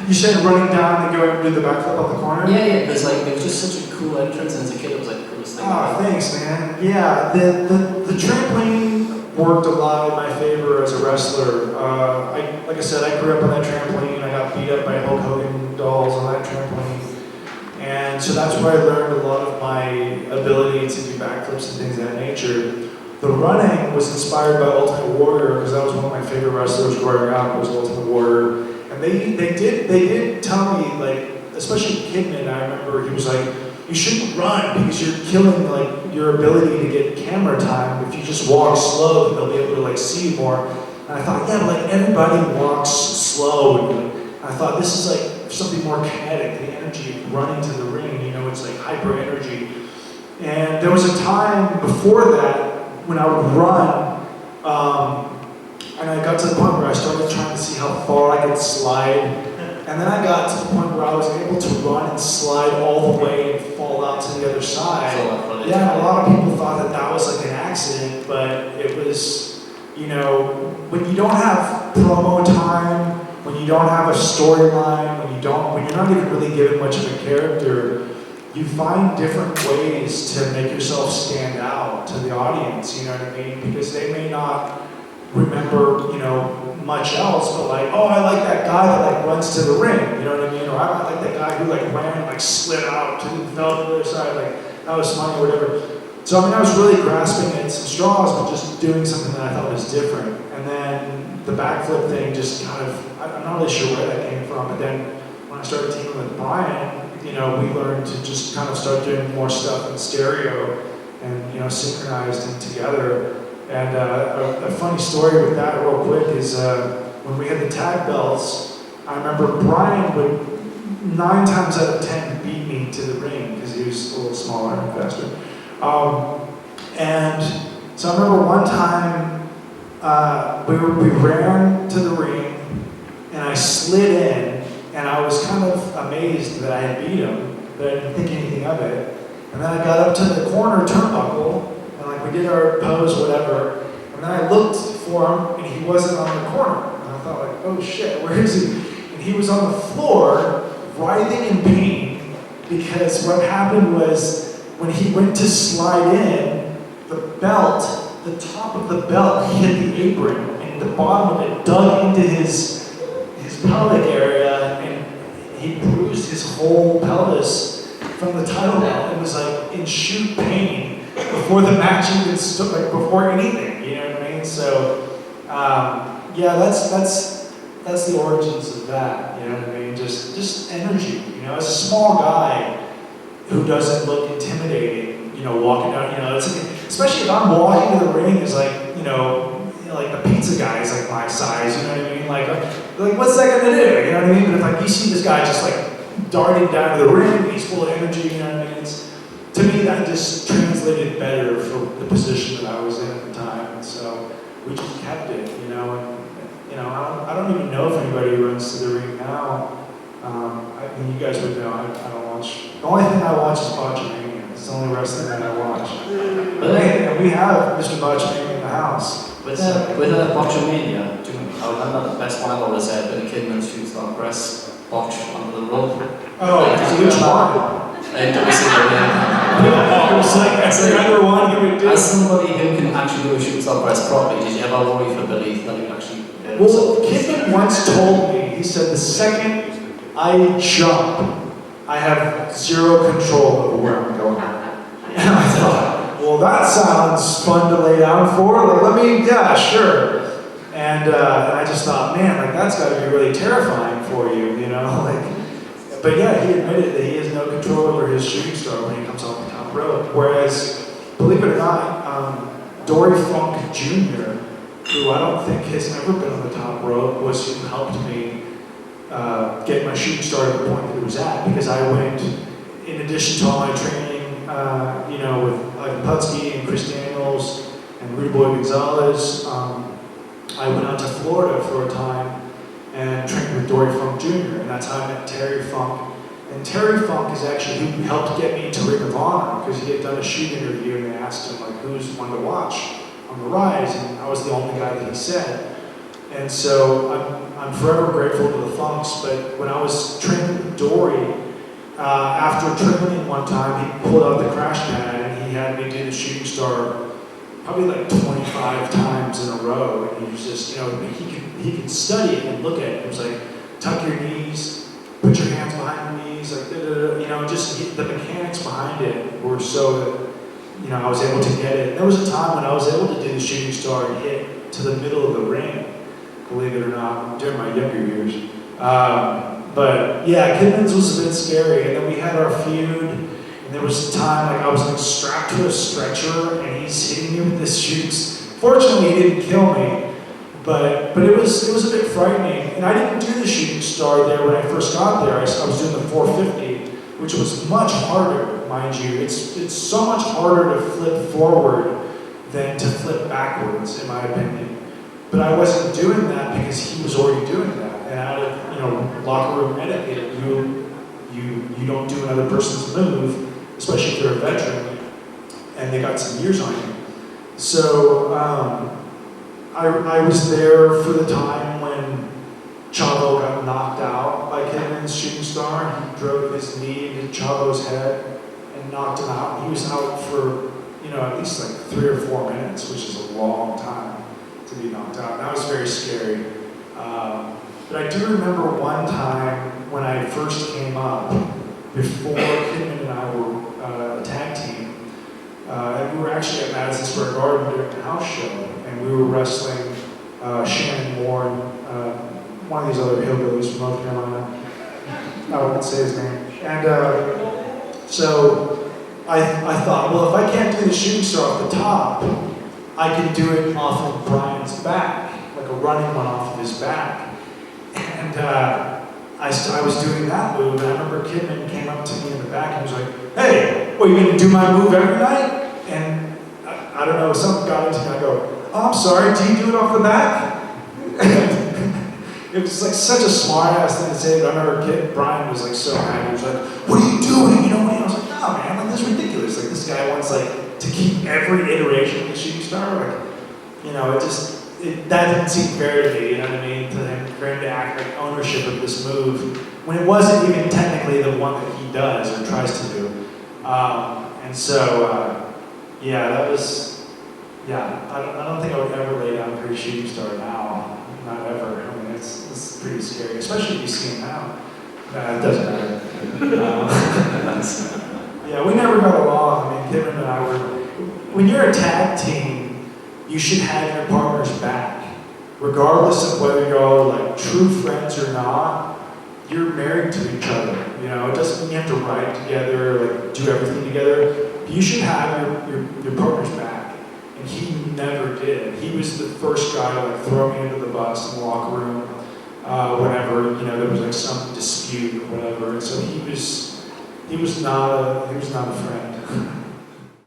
You said running down and going to do the backflip up the corner? Yeah, because like it was just such a cool entrance, and as a kid, it was like the coolest thing. Oh, thanks, man. Yeah, the trampoline worked a lot in my favor as a wrestler. Like I said, I grew up on that trampoline. I got beat up by Hulk Hogan dolls on that trampoline. And so that's where I learned a lot of my ability to do backflips and things of that nature. The running was inspired by Ultimate Warrior because that was one of my favorite wrestlers growing up was Ultimate Warrior. And they did tell me, like, especially Kidman, I remember he was like, you shouldn't run because you're killing like your ability to get camera time. If you just walk slow, then they'll be able to like see you more. And I thought, yeah, but like everybody walks slow. And I thought this is like something more kinetic, the energy of running to the ring, you know, it's like hyper energy. And there was a time before that when I would run, and I got to the point where I started trying to see how far I could slide. And then I got to the point where I was able to run and slide all the way and fall out to the other side. Yeah, a lot of people thought that that was like an accident, but it was, you know, when you don't have promo time, when you don't have a storyline, when you're not even really given much of a character, you find different ways to make yourself stand out to the audience, you know what I mean? Because they may not remember, you know, much else, but like, oh, I like that guy that like runs to the ring, you know what I mean? Or I like that guy who like ran and like slid out to the fell to the other side, like that was funny or whatever. So I mean, I was really grasping at some straws, but just doing something that I thought was different. And then the backflip thing just kind of, I'm not really sure where that came from, but then when I started teaming with Brian, you know, we learned to just kind of start doing more stuff in stereo and, you know, synchronized and together. And a funny story with that real quick is when we had the tag belts, I remember Brian would 9 times out of 10 beat me to the ring because he was a little smaller and faster. And so I remember one time we ran to the ring and I slid in and I was kind of amazed that I had beat him, but I didn't think anything of it. And then I got up to the corner turnbuckle and like we did our pose, whatever, and then I looked for him and he wasn't on the corner. And I thought like, oh shit, where is he? And he was on the floor, writhing in pain, because what happened was when he went to slide in, the belt, the top of the belt hit the apron and the bottom of it dug into his pelvic area and he bruised his whole pelvis from the title belt. It was like in shoot pain before the match even started, like before anything, you know what I mean? So, yeah, that's the origins of that, you know what I mean? Just energy, you know, as a small guy who doesn't look intimidating, you know, walking down, you know, especially if I'm walking to the ring, it's like, you know, like the pizza guy is like my size, you know what I mean? Like what's that gonna do, you know what I mean? But if like you see this guy just like darting down to the ring, he's full of energy, you know what I mean? To me, that just translated better for the position that I was in at the time, and so we just kept it, you know. And you know, I don't even know if anybody runs to the ring now. I mean, you guys would know. I don't watch. The only thing I watch is Botchamania. It's the only wrestling that I watch. But we have Mr. Botchamania in the house. With Botchamania, I remember the best one I've always said, but the Kidman shoots on press botch under the rope. Oh, which one? It was like every other one he would do. As somebody who can actually do a shoot stop press properly, did you ever worry for belief that he would actually Well, Kidman once told me, he said, the second I jump, I have zero control over where I'm going. And I thought, well, that sounds fun to lay down for. Like, yeah, sure. And I just thought, man, like that's got to be really terrifying for you, you know? Like, but yeah, he admitted that he has no control over his shooting star when he comes off the top rope. Whereas, believe it or not, Dory Funk Jr., who I don't think has ever been on the top rope, was who helped me get my shooting star at the point that it was at, because I went, in addition to all my training, you know, with Putsky and Chris Daniels and Rudy Boy Gonzalez, I went out to Florida for a time and trained with Dory Funk Jr., and that's how I met Terry Funk. And Terry Funk is actually who helped get me to Ring of Honor, because he had done a shoot interview and they asked him, like, who's one to watch on the rise, and I was the only guy that he said. And so I'm forever grateful to the Funks, but when I was training with Dory, after training one time, he pulled out the crash pad and he had me do the shooting star probably like 25 times in a row. And he was just, he could study it and look at it. It was like, tuck your knees, put your hands behind your knees, like, just the mechanics behind it were so that, I was able to get it. And there was a time when I was able to do the shooting star and hit to the middle of the ring, believe it or not, during my younger years. But yeah, Kidman's was a bit scary. And then we had our feud, and there was a time like I was like strapped to a stretcher, and he's hitting me with this shoots. Fortunately, he didn't kill me, but it was a bit frightening. And I didn't do the shooting star there when I first got there. I was doing the 450, which was much harder, mind you. It's so much harder to flip forward than to flip backwards, in my opinion. But I wasn't doing that because he was already doing that. And out of locker room etiquette, you don't do another person's move, especially if they're a veteran and they got some years on you. So I was there for the time when Chavo got knocked out by Kidman's shooting star. He drove his knee into Chavo's head and knocked him out. He was out for at least like 3 or 4 minutes, which is a long time to be knocked out. That was very scary. But I do remember one time when I first came up, before Kidman and I were a tag team, and we were actually at Madison Square Garden during a house show, and we were wrestling Shannon Moore and one of these other hillbillies from North Carolina. I won't say his name. And so I thought, well, if I can't do the shooting star off the top, I can do it off of Brian's back, like a running one off of his back. And I was doing that move, and I remember Kidman came up to me in the back and was like, hey, what, you gonna do my move every night? And I don't know, something got into me. I go, oh, I'm sorry, do you do it off the back? It was like such a smart ass thing to say, but I remember Brian was like so happy. He was like, what are you doing? And I was like, no, man, like, this is ridiculous. Like, this guy wants like to keep every iteration of the shooting star. Like, that didn't seem fair to me, you know what I mean? For him to act like ownership of this move when it wasn't even technically the one that he does or tries to do. And so, that was, I don't think I would ever lay down for a shooting star now. Not ever. I mean, it's pretty scary, especially if you see him now. It doesn't matter. We never got along. I mean, Kidman and I were, when you're a tag team, you should have your partner's back. Regardless of whether you're all like true friends or not, you're married to each other. It doesn't mean you have to ride together, like do everything together. You should have your partner's back. And he never did. He was the first guy to like throw me into the bus in the locker room whenever there was like some dispute or whatever. And so he was not a friend.